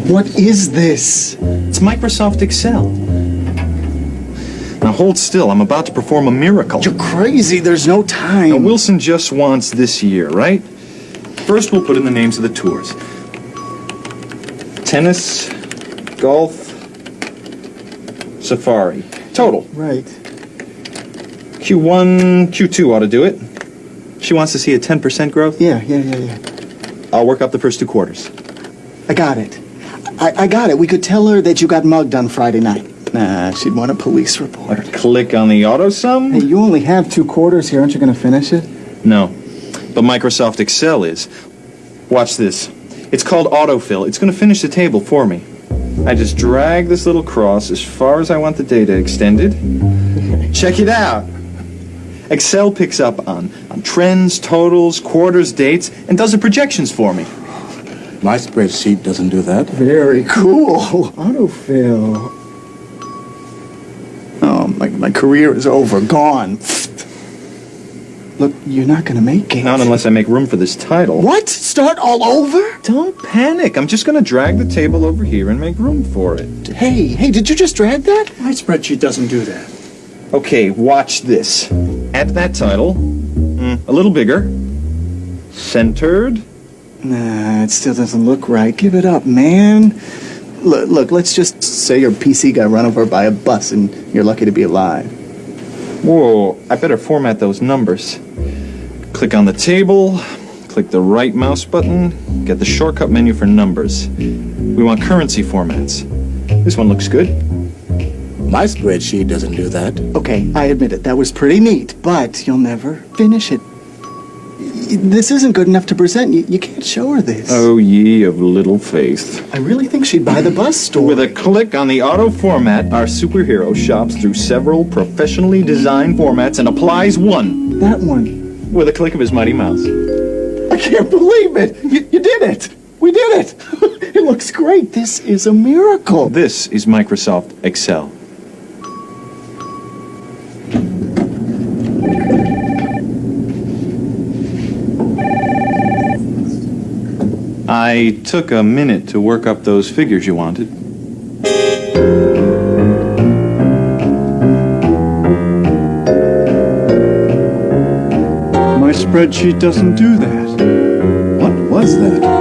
What is this? It's Microsoft Excel. Now hold still, I'm about to perform a miracle. You're crazy, there's no time. Now Wilson just wants this year, right? First we'll put in the names of the tours. Tennis, golf, safari. Total. Right. Q1, Q2 ought to do it. She wants to see a 10% growth? Yeah. I'll work up the first 2 quarters. I got it. I got it. We could tell her that you got mugged on Friday night. Nah, she'd want a police report. Click on the auto sum? Hey, you only have 2 quarters here. Aren't you going to finish it? No, but Microsoft Excel is. Watch this. It's called autofill. It's going to finish the table for me. I just drag this little cross as far as I want the data extended. Check it out. Excel picks up on trends, totals, quarters, dates, and does the projections for me. My spreadsheet doesn't do that. Very cool. Autofill. Oh, my career is over. Gone. Look, you're not going to make it. Not unless I make room for this title. What? Start all over? Don't panic. I'm just going to drag the table over here and make room for it. Hey, did you just drag that? My spreadsheet doesn't do that. Okay, watch this. At that title, a little bigger, centered. Nah, it still doesn't look right. Give it up, man. Look, let's just say your PC got run over by a bus and you're lucky to be alive. Whoa, I better format those numbers. Click on the table, click the right mouse button, get the shortcut menu for numbers. We want currency formats. This one looks good. My spreadsheet doesn't do that. Okay, I admit it. That was pretty neat, but you'll never finish it. This isn't good enough to present. You can't show her this. Oh, ye of little faith. I really think she'd buy the bus store. With a click on the auto format, our superhero shops through several professionally designed formats and applies one. That one. With a click of his mighty mouse. I can't believe it. You did it. We did it. It looks great. This is a miracle. This is Microsoft Excel. I took a minute to work up those figures you wanted. My spreadsheet doesn't do that. What was that?